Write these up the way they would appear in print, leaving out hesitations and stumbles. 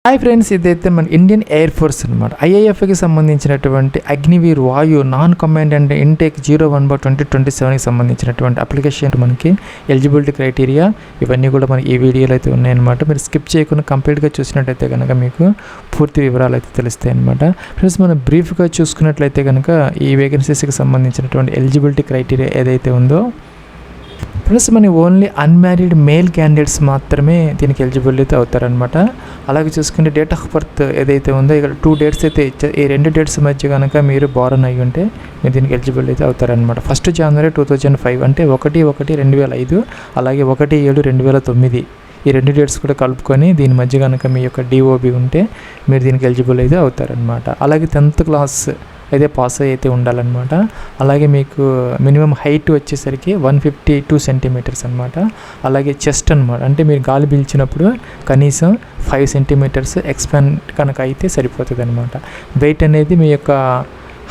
Hi friends, ఇదైతే మన Indian air force అనమాట. ఐఏఎఫ్కి సంబంధించినటువంటి అగ్నివీర్ వాయు నాన్ కమాండ్ అండ్ ఇంటేక్ 01/2027కి సంబంధించినటువంటి అప్లికేషన్ మనకి ఎలిజిబిలిటీ క్రైటీరియా ఇవన్నీ కూడా మనకి ఈ వీడియోలో అయితే ఉన్నాయన్నమాట. మీరు స్కిప్ చేయకుండా కంప్లీట్గా చూసినట్టయితే కనుక మీకు పూర్తి వివరాలు అయితే తెలుస్తాయి అనమాట. ఫ్రెండ్స్, మనం బ్రీఫ్గా చూసుకున్నట్లయితే కనుక ఈ వేకెన్సీస్కి సంబంధించినటువంటి ఎలిజిబిలిటీ క్రైటీరియా ఏదైతే ఉందో ప్లస్ మన ఓన్లీ అన్మ్యారీడ్ మేల్ క్యాండిడేట్స్ మాత్రమే దీనికి ఎలిజిబుల్ అయితే అవుతారనమాట. అలాగే చూసుకుంటే డేట్ ఆఫ్ బర్త్ ఏదైతే ఉందో ఇక్కడ 2 డేట్స్ అయితే ఇచ్చారు. ఈ 2 డేట్స్ మధ్య కనుక మీరు బారన్ అయ్యి ఉంటే మీరు దీనికి ఎలిజిబుల్ అయితే అవుతారనమాట. 1 జనవరి 2005 అంటే 1/1/2005 అలాగే 1/7/2009 ఈ 2 డేట్స్ కూడా కలుపుకొని దీని మధ్య కనుక మీ యొక్క డిఓబి ఉంటే మీరు దీనికి ఎలిజిబుల్ అయితే అవుతారనమాట. అలాగే 10th క్లాస్ అయితే పాస్ అయితే ఉండాలన్నమాట. అలాగే మీకు మినిమం హైట్ వచ్చేసరికి 152 సెంటీమీటర్స్ అనమాట. అలాగే చెస్ట్ అనమాట, అంటే మీరు గాలి పీల్చినప్పుడు కనీసం 5 సెంటీమీటర్స్ ఎక్స్పాండ్ కనుక అయితే సరిపోతుంది అనమాట. వెయిట్ అనేది మీ యొక్క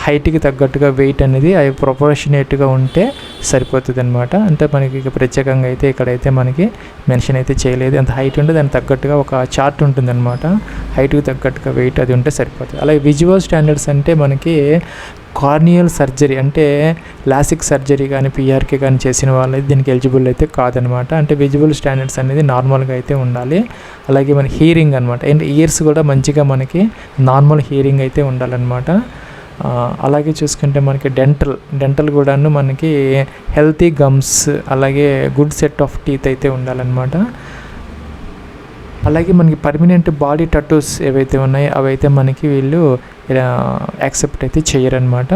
హైట్కి తగ్గట్టుగా వెయిట్ అనేది అవి ప్రొపోర్షనేట్గా ఉంటే సరిపోతుంది అనమాట. అంటే మనకి ఇక ప్రత్యేకంగా అయితే ఇక్కడైతే మనకి మెన్షన్ అయితే చేయలేదు. ఎంత హైట్ ఉంటే దానికి తగ్గట్టుగా ఒక చార్ట్ ఉంటుంది అనమాట. హైట్కి తగ్గట్టుగా వెయిట్ అది ఉంటే సరిపోతుంది. అలాగే విజువల్ స్టాండర్డ్స్ అంటే మనకి కార్నియల్ సర్జరీ అంటే లాసిక్ సర్జరీ కానీ పిఆర్కే కానీ చేసిన వాళ్ళైతే దీనికి ఎలిజిబుల్ అయితే కాదనమాట. అంటే విజువల్ స్టాండర్డ్స్ అనేది నార్మల్గా అయితే ఉండాలి. అలాగే మన హియరింగ్ అనమాట, అండ్ ఇయర్స్ కూడా మంచిగా మనకి నార్మల్ హియరింగ్ అయితే ఉండాలన్నమాట. అలాగే చూసుకుంటే మనకి డెంటల్ కూడాను మనకి హెల్తీ గమ్స్ అలాగే గుడ్ సెట్ ఆఫ్ టీత్ అయితే ఉండాలన్నమాట. అలాగే మనకి పర్మనెంట్ బాడీ టటూస్ ఏవైతే ఉన్నాయో అవైతే మనకి వీళ్ళు యాక్సెప్ట్ అయితే చేయరనమాట.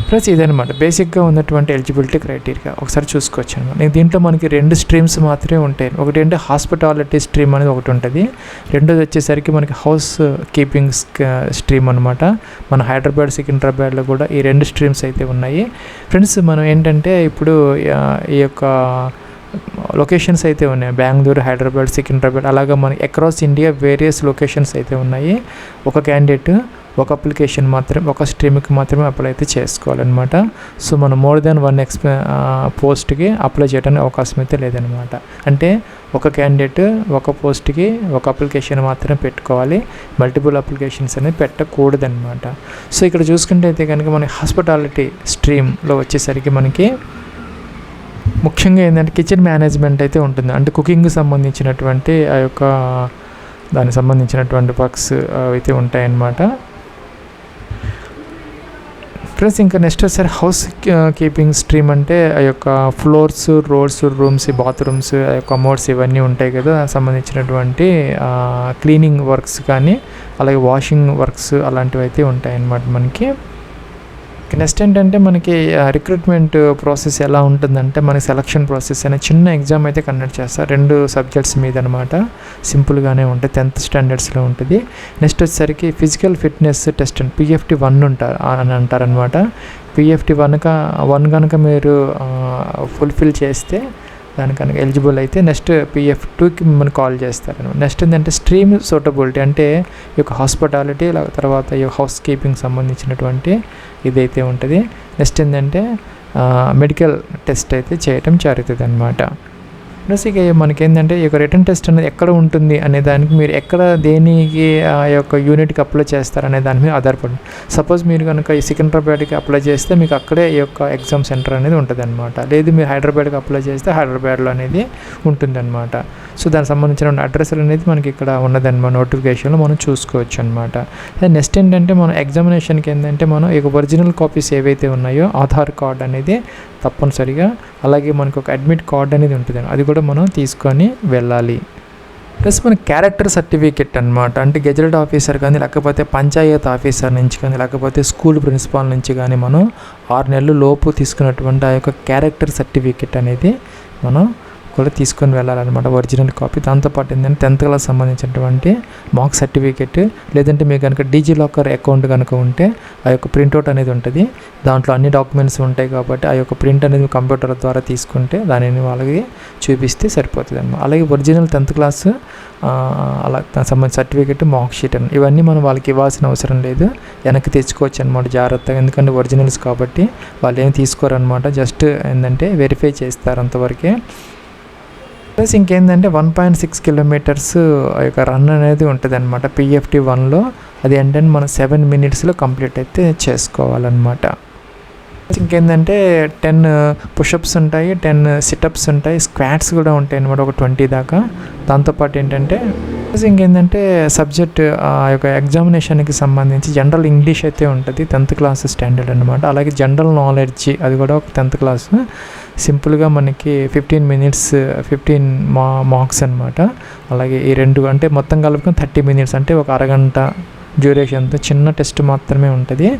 ప్లస్ ఇదనమాట బేసిక్గా ఉన్నటువంటి ఎలిజిబిలిటీ క్రైటీరియా ఒకసారి చూసుకోవచ్చు అనమాట. దీంట్లో మనకి 2 స్ట్రీమ్స్ మాత్రమే ఉంటాయి. ఒకటి అంటే హాస్పిటాలిటీ స్ట్రీమ్ అనేది ఒకటి ఉంటుంది. రెండోది వచ్చేసరికి మనకి హౌస్ కీపింగ్ స్ట్రీమ్ అనమాట. మన హైదరాబాద్ సికింద్రాబాద్లో కూడా ఈ 2 స్ట్రీమ్స్ అయితే ఉన్నాయి. ఫ్రెండ్స్, మనం ఏంటంటే ఇప్పుడు ఈ యొక్క లొకేషన్స్ అయితే ఉన్నాయి. బెంగళూరు, హైదరాబాద్, సికింద్రాబాద్ అలాగా మనకి అక్రాస్ ఇండియా వేరియస్ లొకేషన్స్ అయితే ఉన్నాయి. ఒక క్యాండిడేట్ ఒక అప్లికేషన్ మాత్రం ఒక స్ట్రీమ్కి మాత్రమే అప్లై అయితే చేసుకోవాలన్నమాట. సో మనం మోర్ దెన్ 1 పోస్ట్కి అప్లై చేయడానికి అవకాశం అయితే లేదనమాట. అంటే ఒక క్యాండిడేట్ ఒక పోస్ట్కి ఒక అప్లికేషన్ మాత్రమే పెట్టుకోవాలి, మల్టిపుల్ అప్లికేషన్స్ అనేది పెట్టకూడదనమాట. సో ఇక్కడ చూసుకుంటే అయితే కనుక మనకి హాస్పిటాలిటీ స్ట్రీమ్లో వచ్చేసరికి మనకి ముఖ్యంగా ఏంటంటే కిచెన్ మేనేజ్మెంట్ అయితే ఉంటుంది. అంటే కుకింగ్కి సంబంధించినటువంటి ఆ యొక్క దానికి సంబంధించినటువంటి వర్క్స్ అయితే ఉంటాయన్నమాట. ప్లస్ ఇంకా నెక్స్ట్ వచ్చేసరి హౌస్ కీపింగ్ స్ట్రీమ్ అంటే ఆ యొక్క ఫ్లోర్స్, రోడ్స్, రూమ్స్, బాత్రూమ్స్, ఆ యొక్క కమోడ్స్ ఇవన్నీ ఉంటాయి కదా, దానికి సంబంధించినటువంటి క్లీనింగ్ వర్క్స్ కానీ అలాగే వాషింగ్ వర్క్స్ అలాంటివి అయితే ఉంటాయన్నమాట మనకి. నెక్స్ట్ ఏంటంటే మనకి రిక్రూట్మెంట్ ప్రాసెస్ ఎలా ఉంటుందంటే మనకి సెలక్షన్ ప్రాసెస్ అనే చిన్న ఎగ్జామ్ అయితే కండక్ట్ చేస్తారు 2 సబ్జెక్ట్స్ మీద అనమాట. సింపుల్గానే ఉంటుంది, 10th స్టాండర్డ్స్లో ఉంటుంది. నెక్స్ట్ వచ్చేసరికి ఫిజికల్ ఫిట్నెస్ టెస్ట్ అని PFT-1 అని అంటారనమాట. PFT-1 కనుక మీరు ఫుల్ఫిల్ చేస్తే దాని కనుక ఎలిజిబుల్ అయితే నెక్స్ట్ PF-2కి మిమ్మల్ని కాల్ చేస్తారు. నెక్స్ట్ ఏంటంటే స్ట్రీమ్ సూటబిలిటీ అంటే ఈ యొక్క హాస్పిటాలిటీ తర్వాత ఈ హౌస్ కీపింగ్ సంబంధించినటువంటి ఇదైతే ఉంటుంది. నెక్స్ట్ ఏంటంటే మెడికల్ టెస్ట్ అయితే చేయటం జరుగుతుంది అనమాట. ప్లస్ ఇక మనకేంటంటే ఈ యొక్క రిటర్న్ టెస్ట్ అనేది ఎక్కడ ఉంటుంది అనే దానికి మీరు ఎక్కడ దేనికి ఆ యొక్క యూనిట్కి అప్లై చేస్తారనే దాని మీద ఆధారపడి. సపోజ్ మీరు కనుక ఈ సికింద్రాబాద్కి అప్లై చేస్తే మీకు అక్కడే ఈ యొక్క ఎగ్జామ్ సెంటర్ అనేది ఉంటుంది అనమాట. లేదు మీరు హైదరాబాద్కి అప్లై చేస్తే హైదరాబాద్లో అనేది ఉంటుందన్నమాట. సో దానికి సంబంధించిన అడ్రస్లు అనేది మనకి ఇక్కడ ఉన్నదన్నమాట. నోటిఫికేషన్లో మనం చూసుకోవచ్చు అనమాట. నెక్స్ట్ ఏంటంటే మనం ఎగ్జామినేషన్కి ఏంటంటే మనం ఈ ఒరిజినల్ కాపీస్ ఏవైతే ఉన్నాయో ఆధార్ కార్డ్ అనేది తప్పనిసరిగా, అలాగే మనకు ఒక అడ్మిట్ కార్డ్ అనేది ఉంటుంది, అది కూడా మనం తీసుకొని వెళ్ళాలి. ప్లస్ మన క్యారెక్టర్ సర్టిఫికెట్ అనమాట. అంటే గెజెటెడ్ ఆఫీసర్ కానీ లేకపోతే పంచాయత్ ఆఫీసర్ నుంచి కానీ లేకపోతే స్కూల్ ప్రిన్సిపాల్ నుంచి కానీ మనం 6 నెలల లోపు తీసుకున్నటువంటి ఆ యొక్క క్యారెక్టర్ సర్టిఫికెట్ అనేది మనం కూడా తీసుకొని వెళ్ళాలన్నమాట, ఒరిజినల్ కాపీ. దాంతోపాటు ఏంటంటే 10th క్లాస్ సంబంధించినటువంటి మార్క్ సర్టిఫికెట్, లేదంటే మీకు కనుక డిజిలాకర్ అకౌంట్ కనుక ఉంటే ఆ యొక్క ప్రింట్అవుట్ అనేది ఉంటుంది. దాంట్లో అన్ని డాక్యుమెంట్స్ ఉంటాయి కాబట్టి ఆ యొక్క ప్రింట్ అనేది కంప్యూటర్ ద్వారా తీసుకుంటే దానిని వాళ్ళకి చూపిస్తే సరిపోతుంది అన్నమాట. అలాగే ఒరిజినల్ 10th క్లాస్ అలా దానికి సంబంధించిన సర్టిఫికెట్, మార్క్ షీట్ అని ఇవన్నీ మనం వాళ్ళకి ఇవ్వాల్సిన అవసరం లేదు, వెనక్కి తెచ్చుకోవచ్చు అనమాట జాగ్రత్తగా. ఎందుకంటే ఒరిజినల్స్ కాబట్టి వాళ్ళు ఏమి తీసుకోరు అనమాట, జస్ట్ ఏంటంటే వెరిఫై చేస్తారు అంతవరకే. ప్లస్ ఇంకేంటంటే 1.6 కిలోమీటర్స్ ఆ యొక్క రన్ అనేది ఉంటుంది అనమాట PFT1లో. అది ఏంటంటే మనం 7 minutesలో కంప్లీట్ అయితే చేసుకోవాలన్నమాట. ఇంకేంటంటే 10 పుషప్స్ ఉంటాయి, 10 సిటప్స్ ఉంటాయి, స్క్వాట్స్ కూడా ఉంటాయి అనమాట, ఒక 20 దాకా. దాంతోపాటు ఏంటంటే ఇంకేంటంటే సబ్జెక్ట్ ఆ యొక్క ఎగ్జామినేషన్కి సంబంధించి జనరల్ ఇంగ్లీష్ అయితే ఉంటుంది, 10th క్లాస్ స్టాండర్డ్ అనమాట. అలాగే జనరల్ నాలెడ్జ్ అది కూడా ఒక 10th క్లాస్ సింపుల్గా మనకి 15 minutes 15 మార్క్స్ అనమాట. అలాగే ఈ 2 అంటే మొత్తం కలుపుకొని 30 minutes అంటే ఒక అరగంట డ్యూరేషన్తో చిన్న టెస్ట్ మాత్రమే ఉంటుంది.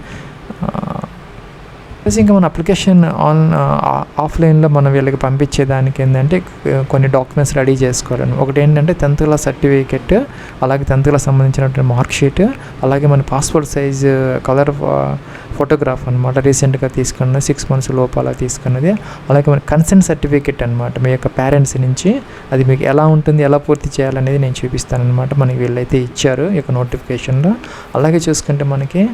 ప్లస్ ఇంకా మన అప్లికేషన్ ఆఫ్లైన్లో మనం వీళ్ళకి పంపించేదానికి ఏంటంటే కొన్ని డాక్యుమెంట్స్ రెడీ చేసుకోవాలని. ఒకటి ఏంటంటే 10th క్లాస్ సర్టిఫికేట్, అలాగే 10th క్లాస్ సంబంధించినటువంటి మార్క్ షీట్, అలాగే మన పాస్పోర్ట్ సైజ్ కలర్ ఫోటోగ్రాఫ్ అనమాట, రీసెంట్గా తీసుకున్నది 6 months లోపల తీసుకున్నది. అలాగే మన కన్సెంట్ సర్టిఫికేట్ అనమాట మీ యొక్క పేరెంట్స్ నుంచి. అది మీకు ఎలా ఉంటుంది, ఎలా పూర్తి చేయాలనేది నేను చూపిస్తానమాట. మనకి వీళ్ళైతే ఇచ్చారు ఈ యొక్క నోటిఫికేషన్లో. అలాగే చూసుకుంటే మనకి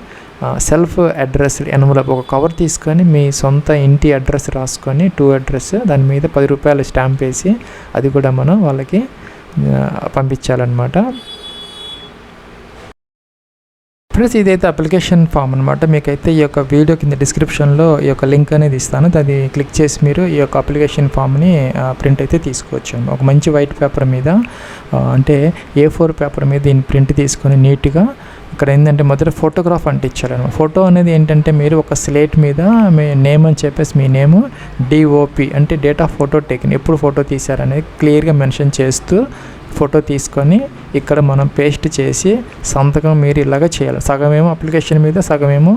సెల్ఫ్ అడ్రస్ ఎన్వలప్ ఒక కవర్ తీసుకొని మీ సొంత ఇంటి అడ్రస్ రాసుకొని 2 address దాని మీద ₹10 స్టాంప్ వేసి అది కూడా మనం వాళ్ళకి పంపించాలన్నమాట. ఫ్రెండ్స్ ఇదైతే అప్లికేషన్ ఫామ్ అనమాట. మీకైతే ఈ యొక్క వీడియో కింద డిస్క్రిప్షన్లో ఈ యొక్క లింక్ అనేది ఇస్తాను, అది క్లిక్ చేసి మీరు ఈ యొక్క అప్లికేషన్ ఫామ్ని ప్రింట్ అయితే తీసుకోవచ్చు. ఒక మంచి వైట్ పేపర్ మీద అంటే A4 పేపర్ మీద దీన్ని ప్రింట్ తీసుకొని నీట్గా ఇక్కడ ఏంటంటే మొదట ఫోటోగ్రాఫ్ అంటించాలన్నమాట. ఫోటో అనేది ఏంటంటే మీరు ఒక స్లేట్ మీద మీ నేమ్ అని చెప్పేసి మీ నేము DOP అంటే డేట్ ఆఫ్ ఫోటో టేకిన్, ఎప్పుడు ఫోటో తీశారనేది క్లియర్గా మెన్షన్ చేస్తూ ఫోటో తీసుకొని ఇక్కడ మనం పేస్ట్ చేసి సంతకం మీరు ఇలాగ చేయాలి. సగమేమో అప్లికేషన్ మీద, సగమేమో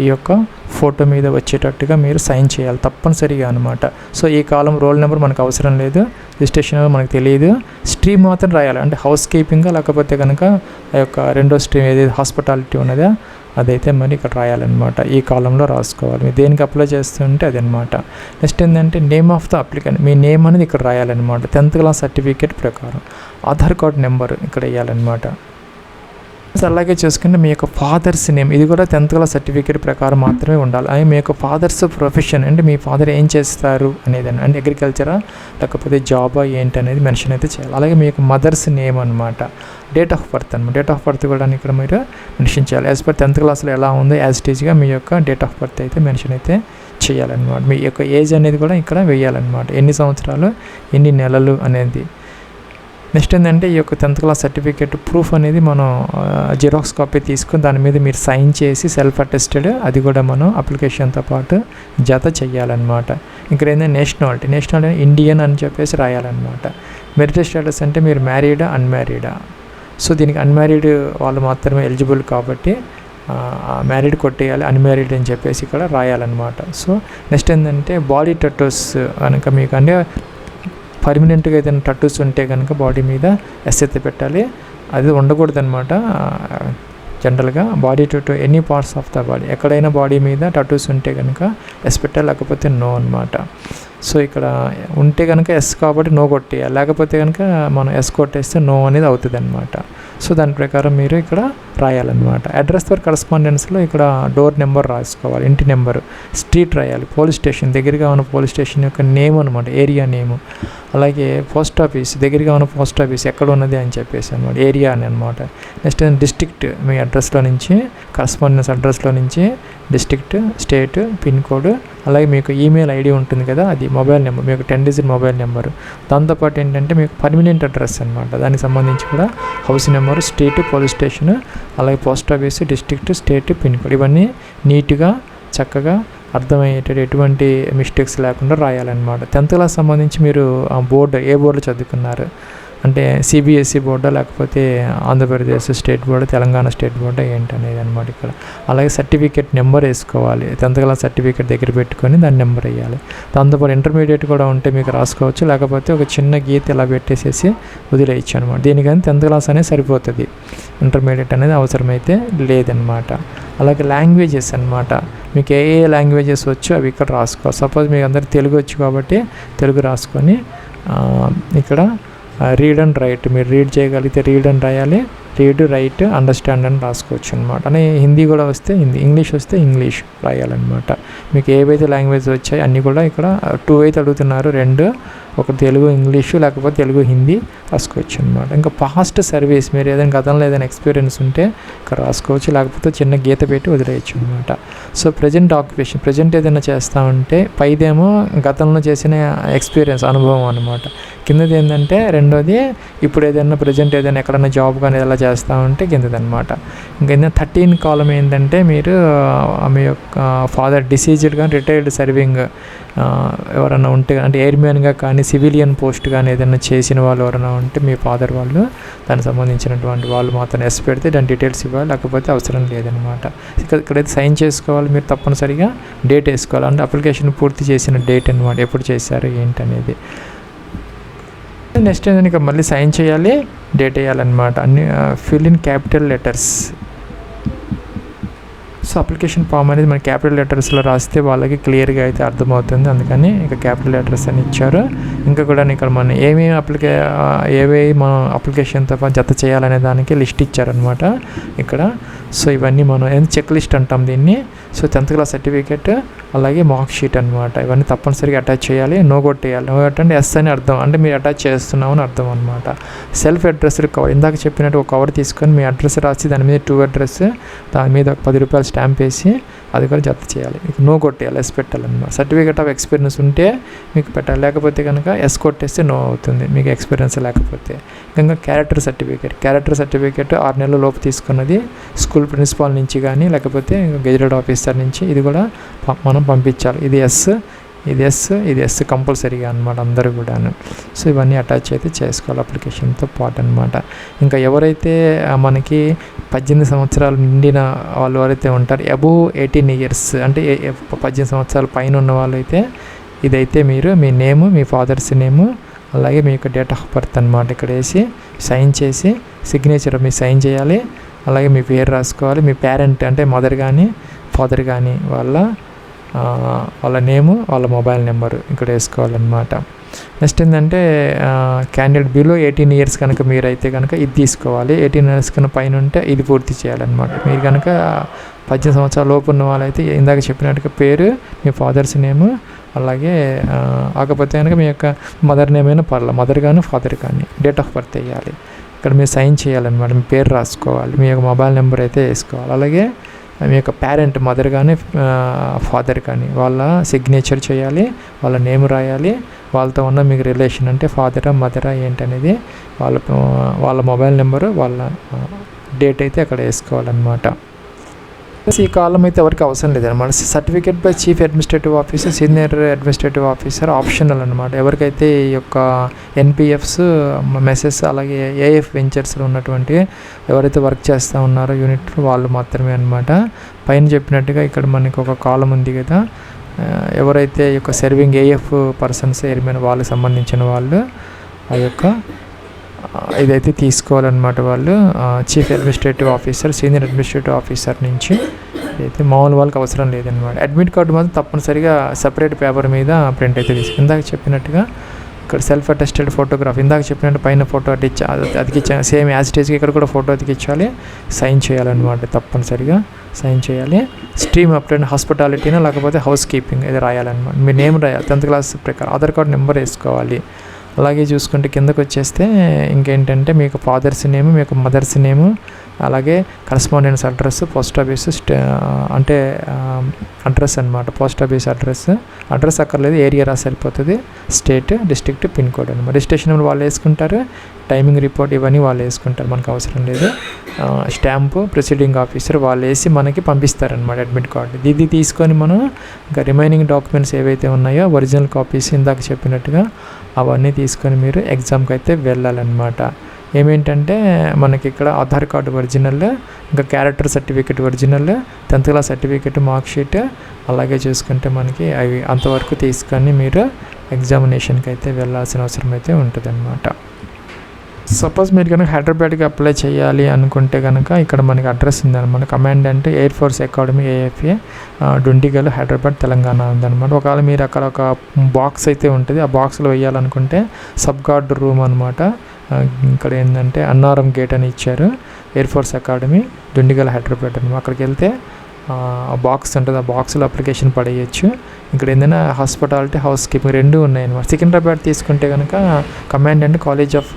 ఈ యొక్క ఫోటో మీద వచ్చేటట్టుగా మీరు సైన్ చేయాలి తప్పనిసరిగా అనమాట. సో ఈ కాలం రోల్ నెంబర్ మనకు అవసరం లేదు, రిజిస్ట్రేషన్ మనకు తెలియదు, స్ట్రీమ్ మాత్రం రాయాలి. అంటే హౌస్ కీపింగ్గా లేకపోతే కనుక ఆ యొక్క రెండో స్ట్రీమ్ ఏదైతే హాస్పిటాలిటీ ఉన్నదో అదైతే మరి ఇక్కడ రాయాలన్నమాట. ఈ కాలంలో రాసుకోవాలి. మీరు దేనికి అప్లై చేస్తుంటే అదనమాట. నెక్స్ట్ ఏంటంటే name of the applicant, me name అనేది ఇక్కడ రాయాలన్నమాట. 10th క్లాస్ సర్టిఫికేట్ ప్రకారం ఆధార్ కార్డ్ నెంబర్ ఇక్కడ వేయాలన్నమాట. అలాగే చూసుకుంటే మీ యొక్క ఫాదర్స్ నేమ్, ఇది కూడా 10th క్లాస్ సర్టిఫికేట్ ప్రకారం మాత్రమే ఉండాలి. అది మీ యొక్క ఫాదర్స్ ప్రొఫెషన్, అంటే మీ ఫాదర్ ఏం చేస్తారు అనేది, అంటే అగ్రికల్చరా లేకపోతే జాబా ఏంటి అనేది మెన్షన్ అయితే చేయాలి. అలాగే మీ యొక్క మదర్స్ నేమ్ అనమాట. డేట్ ఆఫ్ బర్త్ అనమాట, డేట్ ఆఫ్ బర్త్ కూడా ఇక్కడ మీరు మెన్షన్ చేయాలి. యాజ్ పర్ 10th క్లాస్లో ఎలా ఉందో యాజ్ ఇట్ ఈజ్గా మీ యొక్క డేట్ ఆఫ్ బర్త్ అయితే మెన్షన్ అయితే చేయాలన్నమాట. మీ యొక్క ఏజ్ అనేది కూడా ఇక్కడ వేయాలన్నమాట, ఎన్ని సంవత్సరాలు ఎన్ని నెలలు అనేది. నెక్స్ట్ ఏంటంటే ఈ యొక్క 10th క్లాస్ సర్టిఫికేట్ ప్రూఫ్ అనేది మనం జిరాక్స్ కాపీ తీసుకొని దాని మీద మీరు సైన్ చేసి సెల్ఫ్ అటెస్టెడ్ అది కూడా మనం అప్లికేషన్తో పాటు జత చేయాలన్నమాట. ఇక్కడ ఏంటంటే నేషనాలిటీ ఇండియన్ అని చెప్పేసి రాయాలన్నమాట. మెరిటల్ స్టేటస్ అంటే మీరు మ్యారీడా అన్మ్యారీడా. సో దీనికి అన్మ్యారీడ్ వాళ్ళు మాత్రమే ఎలిజిబుల్ కాబట్టి మ్యారీడ్ కొట్టేయాలి, అన్మ్యారీడ్ అని చెప్పేసి ఇక్కడ రాయాలన్నమాట. సో నెక్స్ట్ ఏంటంటే బాడీ టటూస్ కనుక మీకు అంటే పర్మనెంట్గా ఏదైనా టటూస్ ఉంటే కనుక బాడీ మీద ఎస్ అయితే పెట్టాలి, అది ఉండకూడదు అనమాట. జనరల్గా body tattoo any parts of the body, ఎక్కడైనా బాడీ మీద టటూస్ ఉంటే కనుక ఎస్ పెట్టాలి, లేకపోతే నో అనమాట. సో ఇక్కడ ఉంటే కనుక ఎస్ కాబట్టి నో కొట్టేయాలి, లేకపోతే కనుక మనం ఎస్ కొట్టేస్తే నో అనేది అవుతుంది అనమాట. సో దాని ప్రకారం మీరు ఇక్కడ రాయాలన్నమాట. అడ్రస్ ఫర్ కరస్పాండెన్స్లో ఇక్కడ డోర్ నెంబర్ రాసుకోవాలి, ఇంటి నెంబరు, స్ట్రీట్ రాయాలి, పోలీస్ స్టేషన్ దగ్గరగా ఉన్న పోలీస్ స్టేషన్ యొక్క నేమ్ అనమాట, ఏరియా నేము. అలాగే పోస్ట్ ఆఫీస్ దగ్గరగా ఉన్న పోస్ట్ ఆఫీస్ ఎక్కడ ఉన్నది అని చెప్పేసి అనమాట, ఏరియా అని అనమాట. నెక్స్ట్ డిస్ట్రిక్ట్, మీ అడ్రస్లో నుంచి కరస్పాండెన్స్ అడ్రస్లో నుంచి డిస్ట్రిక్ట్, స్టేట్, పిన్ కోడ్, అలాగే మీకు ఈమెయిల్ ఐడి ఉంటుంది కదా, అది మొబైల్ నెంబర్, మీకు 10 digit మొబైల్ నెంబరు. దాంతోపాటు ఏంటంటే మీకు పర్మనెంట్ అడ్రస్ అనమాట, దానికి సంబంధించి కూడా house number, street, police station, అలాగే post office, district, state, pin code ఇవన్నీ నీట్గా చక్కగా అర్థమయ్యేటట్టు ఎటువంటి మిస్టేక్స్ లేకుండా రాయాలన్నమాట. 10th క్లాస్ సంబంధించి మీరు బోర్డు ఏ బోర్డులో చదువుకున్నారు అంటే CBSE బోర్డా లేకపోతే Andhra Pradesh state board, Telangana state board ఏంటి అనేది అనమాట ఇక్కడ. అలాగే సర్టిఫికేట్ నెంబర్ వేసుకోవాలి, 10th క్లాస్ సర్టిఫికేట్ దగ్గర పెట్టుకొని దాని నెంబర్ వేయాలి. దాంతోపాటు ఇంటర్మీడియట్ కూడా ఉంటే మీకు రాసుకోవచ్చు, లేకపోతే ఒక చిన్న గీత ఇలా పెట్టేసేసి వదిలేయచ్చు అనమాట. దీనికని 10th క్లాస్ అనేది సరిపోతుంది, ఇంటర్మీడియట్ అనేది అవసరమైతే లేదనమాట. అలాగే లాంగ్వేజెస్ అనమాట, మీకు ఏ లాంగ్వేజెస్ వచ్చో అవి ఇక్కడ రాసుకోవాలి. సపోజ్ మీకు అందరికీ తెలుగు వచ్చు కాబట్టి తెలుగు రాసుకొని ఇక్కడ రీడ్ అండ్ రైట్, మీరు రీడ్ చేయగలిగితే రీడ్ అని రాయాలి, రీడ్, రైట్, అండర్స్టాండ్ అని రాసుకోవచ్చు అనమాట. అని హిందీ కూడా వస్తే హిందీ, ఇంగ్లీష్ వస్తే ఇంగ్లీష్ రాయాలన్నమాట. మీకు ఏవైతే లాంగ్వేజ్ వచ్చాయి అన్నీ కూడా ఇక్కడ 2 అయితే అడుగుతున్నారు, 2, ఒక తెలుగు ఇంగ్లీషు లేకపోతే తెలుగు హిందీ రాసుకోవచ్చు అనమాట. ఇంకా పాస్ట్ సర్వీస్, మీరు ఏదైనా గతంలో ఏదైనా ఎక్స్పీరియన్స్ ఉంటే ఇక్కడ రాసుకోవచ్చు, లేకపోతే చిన్న గీత పెట్టి వదిలేయచ్చు అనమాట. సో ప్రజెంట్ ఆక్యుపేషన్, ప్రజెంట్ ఏదైనా చేస్తూ ఉంటే పైదేమో గతంలో చేసిన ఎక్స్పీరియన్స్, అనుభవం అనమాట. కిందది ఏంటంటే రెండోది ఇప్పుడు ఏదైనా ప్రజెంట్ ఏదైనా ఎక్కడైనా జాబ్ కానీ ఎలా చేస్తూ ఉంటే కిందది అనమాట. ఇంకా 13 కాలం ఏంటంటే మీరు మీ యొక్క ఫాదర్ డిసీజ్డ్ కానీ రిటైర్డ్ సర్వింగ్ ఎవరైనా ఉంటే, అంటే ఎయిర్మ్యాన్గా కానీ సివిలియన్ పోస్ట్ కానీ ఏదైనా చేసిన వాళ్ళు ఎవరైనా ఉంటే మీ ఫాదర్ వాళ్ళు, దానికి సంబంధించినటువంటి వాళ్ళు మాత్రం ఎస్ పెడితే దాని డీటెయిల్స్ ఇవ్వాలి, లేకపోతే అవసరం లేదనమాట. ఇక్కడైతే సైన్ చేసుకోవాలి మీరు, తప్పనిసరిగా డేట్ వేసుకోవాలి, అంటే అప్లికేషన్ పూర్తి చేసిన డేట్ అనమాట, ఎప్పుడు చేశారు ఏంటనేది. నెక్స్ట్ ఏంటంటే ఇక మళ్ళీ సైన్ చేయాలి, డేట్ వేయాలన్నమాట. అన్ని fill in capital letters. So application form అనేది మన క్యాపిటల్ లెటర్స్లో రాస్తే వాళ్ళకి క్లియర్గా అయితే అర్థమవుతుంది, అందుకని ఇక క్యాపిటల్ లెటర్స్ అని ఇచ్చారు. ఇంకా కూడా ఇక్కడ మనం ఏమేమి ఏవేవి మనం అప్లికేషన్తో జత చేయాలనే దానికి లిస్ట్ ఇచ్చారనమాట ఇక్కడ. సో ఇవన్నీ మనం చెక్ లిస్ట్ అంటాం దీన్ని. సో 10th క్లాస్ సర్టిఫికేట్, అలాగే మార్క్ షీట్ అనమాట. ఇవన్నీ తప్పనిసరిగా అటాచ్ చేయాలి. నో కొట్టేయాలి. నో అంటే ఎస్ అని అర్థం, అంటే మీరు అటాచ్ చేస్తున్నామని అర్థం అనమాట. సెల్ఫ్ అడ్రస్ కవర్, ఇందాక చెప్పినట్టు ఒక కవర్ తీసుకొని మీ అడ్రస్ రాసి దాని మీద 2 అడ్రస్, దాని మీద ఒక 10 రూపాయలు స్టాంప్ వేసి అది కూడా జత చేయాలి. మీకు నో కొట్టేయాలి, ఎస్ పెట్టాలన్నమాట. సర్టిఫికేట్ ఆఫ్ ఎక్స్పీరియన్స్ ఉంటే మీకు పెట్టాలి, లేకపోతే కనుక ఎస్ కొట్టేస్తే నో అవుతుంది మీకు ఎక్స్పీరియన్స్ లేకపోతే. ఇంకా క్యారెక్టర్ సర్టిఫికేట్ 6 నెలల లోపు తీసుకున్నది స్కూల్ ప్రిన్సిపాల్ నుంచి కానీ లేకపోతే గెజిటెడ్ ఆఫీసర్ నుంచి, ఇది కూడా మనం పంపించాలి. ఇది ఎస్ కంపల్సరీగా అనమాట అందరూ కూడాను. సో ఇవన్నీ అటాచ్ అయితే చేసుకోవాలి అప్లికేషన్తో పాటు అనమాట. ఇంకా ఎవరైతే మనకి 18 సంవత్సరాలు నిండిన వాళ్ళు ఎవరైతే ఉంటారు, అబోవ్ 18 ఇయర్స్ అంటే 18 సంవత్సరాల పైన ఉన్న వాళ్ళు అయితే ఇదైతే మీరు మీ నేము, మీ ఫాదర్స్ నేము, అలాగే మీ యొక్క డేట్ ఆఫ్ బర్త్ అనమాట ఇక్కడ వేసి సైన్ చేసి సిగ్నేచర్ మీ సైన్ చేయాలి. అలాగే మీ పేరు రాసుకోవాలి, మీ పేరెంట్ అంటే మదర్ కానీ ఫాదర్ కానీ వాళ్ళ నేము, వాళ్ళ మొబైల్ నెంబరు ఇక్కడ వేసుకోవాలన్నమాట. నెక్స్ట్ ఏంటంటే క్యాండిడేట్ బిలో 18 ఇయర్స్ కనుక మీరైతే కనుక ఇది తీసుకోవాలి. 18 ఇయర్స్ కనుక పైన ఉంటే ఇది పూర్తి చేయాలన్నమాట. మీరు కనుక 18 సంవత్సరాల లోపు ఉన్న వాళ్ళైతే ఇందాక చెప్పినట్టుగా పేరు, మీ ఫాదర్స్ నేము, అలాగే కాకపోతే కనుక మీ యొక్క మదర్ నేమ్ అయినా పర్లేదు, మదర్ కానీ ఫాదర్ కానీ డేట్ ఆఫ్ బర్త్ వేయాలి. ఇక్కడ మీరు సైన్ చేయాలన్నమాట. మీ పేరు రాసుకోవాలి, మీ యొక్క మొబైల్ నెంబర్ అయితే వేసుకోవాలి. అలాగే మీ యొక్క పేరెంట్ మదర్ కానీ ఫాదర్ కానీ వాళ్ళ సిగ్నేచర్ చేయాలి, వాళ్ళ నేమ్ రాయాలి, వాళ్ళతో ఉన్న మీకు రిలేషన్ అంటే ఫాదరా మదరా ఏంటనేది, వాళ్ళ మొబైల్ నెంబరు, వాళ్ళ డేట్ అయితే అక్కడ వేసుకోవాలన్నమాట. ఈ కాలం అయితే ఎవరికి అవసరం లేదన్నమాట. Certificate by chief administrative officer, senior administrative officer optional అనమాట. ఎవరికైతే ఈ యొక్క ఎన్పిఎఫ్స్, మెసెస్, అలాగే ఏఎఫ్ వెంచర్స్లో ఉన్నటువంటి ఎవరైతే వర్క్ చేస్తూ ఉన్నారో యూనిట్ వాళ్ళు మాత్రమే అనమాట. పైన చెప్పినట్టుగా ఇక్కడ మనకి ఒక కాలం ఉంది కదా, ఎవరైతే ఈ యొక్క సర్వింగ్ ఏఎఫ్ పర్సన్స్ ఎయిర్మెన్ వాళ్ళకి సంబంధించిన వాళ్ళు ఆ యొక్క ఇదైతే తీసుకోవాలన్నమాట. వాళ్ళు chief administrative officer, senior administrative officer నుంచి అయితే మామూలు వాళ్ళకి అవసరం లేదనమాట. అడ్మిట్ కార్డు మాత్రం తప్పనిసరిగా సపరేట్ పేపర్ మీద ప్రింట్ అయితే తీసుకు. ఇందాక చెప్పినట్టుగా ఇక్కడ సెల్ఫ్ అటెస్టెడ్ ఫోటోగ్రాఫ్, ఇందాక చెప్పినట్టు పైన ఫోటో అతికిచ్చాను, సేమ్ యాజ్ ఇట్ ఈస్గా ఇక్కడ కూడా ఫోటో అతికించాలి, సైన్ చేయాలన్నమాట. తప్పనిసరిగా సైన్ చేయాలి. స్ట్రీమ్ అప్లైన్ హాస్పిటాలిటీనా లేకపోతే హౌస్ కీపింగ్ ఇది రాయాలన్నమాట. మీ నేమ్ రాయాలి, 10th క్లాస్ ప్రకారం ఆధార్ కార్డు నెంబర్ వేసుకోవాలి. అలాగే చూసుకుంటే కిందకు వచ్చేస్తే ఇంకేంటంటే మీకు ఫాదర్స్ నేము, మీకు మదర్స్ నేము, అలాగే కరస్పాండెన్స్ అడ్రస్, పోస్ట్ ఆఫీస్ అంటే అడ్రస్ అనమాట. పోస్ట్ ఆఫీస్ అడ్రస్ అక్కర్లేదు, ఏరియా రాసి సరిపోతుంది. స్టేట్, డిస్ట్రిక్ట్, పిన్ కోడ్ అనమాట. రిజిస్ట్రేషన్ నెంబర్ వాళ్ళు వేసుకుంటారు, టైమింగ్ రిపోర్ట్ ఇవన్నీ వాళ్ళు వేసుకుంటారు, మనకు అవసరం లేదు. స్టాంపు ప్రొసీడింగ్ ఆఫీసర్ వాళ్ళు వేసి మనకి పంపిస్తారనమాట అడ్మిట్ కార్డు. ఇది తీసుకొని మనం ఇంకా రిమైనింగ్ డాక్యుమెంట్స్ ఏవైతే ఉన్నాయో ఒరిజినల్ కాపీస్ ఇందాక చెప్పినట్టుగా అవన్నీ తీసుకొని మీరు ఎగ్జామ్కి అయితే వెళ్ళాలన్నమాట. ఏమేంటంటే మనకి ఇక్కడ ఆధార్ కార్డు ఒరిజినల్, ఇంకా character certificate original, 10th class certificate, mark sheet, అలాగే చూసుకుంటే మనకి అవి అంతవరకు తీసుకొని మీరు ఎగ్జామినేషన్కి అయితే వెళ్ళాల్సిన అవసరం అయితే ఉంటుంది అనమాట. సపోజ్ మీరు కనుక హైదరాబాద్కి అప్లై చేయాలి అనుకుంటే కనుక ఇక్కడ మనకి అడ్రస్ ఉందన్నమాట. Commandant air force academy AFA, Dundigal, Hyderabad, Telangana ఉందన్నమాట. ఒకవేళ మీరు అక్కడ ఒక బాక్స్ అయితే ఉంటుంది, ఆ బాక్స్లో వేయాలనుకుంటే సబ్ గార్డ్ రూమ్ అనమాట. ఇక్కడ ఏంటంటే అన్నారం గేట్ అని ఇచ్చారు. Air force academy, Dundigal, Hyderabad అనమాట. అక్కడికి వెళ్తే బాక్స్ ఉంటుంది, ఆ బాక్స్లో అప్లికేషన్ పడేయచ్చు. ఇక్కడ ఏంటంటే హాస్పిటాలిటీ, హౌస్ కీపింగ్ రెండు ఉన్నాయన్నమాట. సికింద్రాబాద్ తీసుకుంటే కనుక commandant college of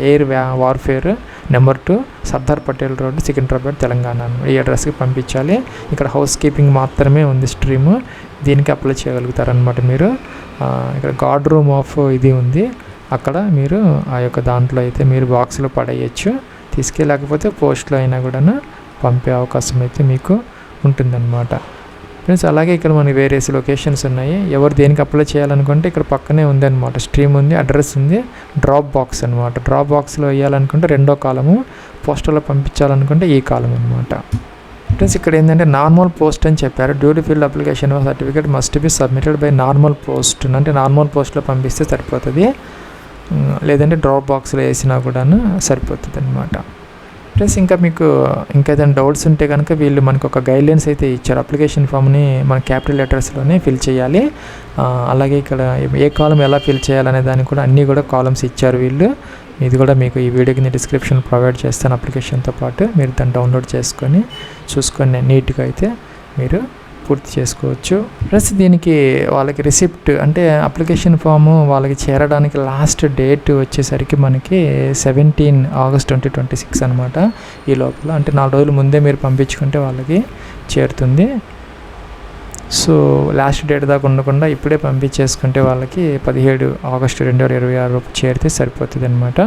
air warfare number 2 Sardar Patel road, Secunderabad, Telangana. ఈ అడ్రస్కి పంపించాలి. ఇక్కడ హౌస్ కీపింగ్ మాత్రమే ఉంది స్ట్రీమ్, దీనికి అప్లై చేయగలుగుతారనమాట మీరు. ఇక్కడ గార్డ్ రూమ్ ఆఫ్ ఇది ఉంది, అక్కడ మీరు ఆ యొక్క దాంట్లో అయితే మీరు బాక్స్లో పడేయచ్చు. తీసుకెళ్ళకపోతే పోస్ట్లో అయినా కూడా పంపే అవకాశం అయితే మీకు ఉంటుందన్నమాట ఫ్రెండ్స్. అలాగే ఇక్కడ మనకి వేరే లొకేషన్స్ ఉన్నాయి. ఎవరు దేనికి అప్లై చేయాలనుకుంటే ఇక్కడ పక్కనే ఉంది అనమాట, స్ట్రీమ్ ఉంది, అడ్రస్ ఉంది, డ్రాప్ బాక్స్ అనమాట. డ్రాప్ బాక్స్లో వేయాలనుకుంటే 2వ కాలము, పోస్టర్లో పంపించాలనుకుంటే ఈ కాలం అనమాట ఫ్రెండ్స్. ఇక్కడ ఏంటంటే నార్మల్ పోస్ట్ అని చెప్పారు. Duty field application certificate must be submitted by normal post, అంటే నార్మల్ పోస్ట్లో పంపిస్తే సరిపోతుంది, లేదంటే డ్రాప్ బాక్స్లో వేసినా కూడా సరిపోతుంది అనమాట ఫ్రెండ్స్. ఇంకా మీకు ఇంకా ఏదైనా డౌట్స్ ఉంటే కనుక వీళ్ళు మనకు ఒక గైడ్లైన్స్ అయితే ఇచ్చారు. అప్లికేషన్ ఫామ్ని మన క్యాపిటల్ లెటర్స్లోనే ఫిల్ చేయాలి. అలాగే ఇక్కడ ఏ కాలం ఎలా ఫిల్ చేయాలనే దానికి కూడా అన్నీ కూడా కాలమ్స్ ఇచ్చారు వీళ్ళు. ఇది కూడా మీకు ఈ వీడియోకి డిస్క్రిప్షన్ ప్రొవైడ్ చేస్తాను అప్లికేషన్తో పాటు. మీరు దాన్ని డౌన్లోడ్ చేసుకొని చూసుకొని నీట్గా అయితే మీరు పూర్తి చేసుకోవచ్చు ప్లస్ దీనికి వాళ్ళకి రిసిప్ట్ అంటే అప్లికేషన్ ఫాము వాళ్ళకి చేరడానికి లాస్ట్ డేట్ వచ్చేసరికి మనకి 17 ఆగస్ట్ 2026 అనమాట. ఈ లోపల అంటే 4 రోజుల ముందే మీరు పంపించుకుంటే వాళ్ళకి చేరుతుంది. సో లాస్ట్ డేట్ దాకా ఉండకుండా ఇప్పుడే పంపించేసుకుంటే వాళ్ళకి 17 ఆగస్టు 2026 చేరితే సరిపోతుంది అనమాట.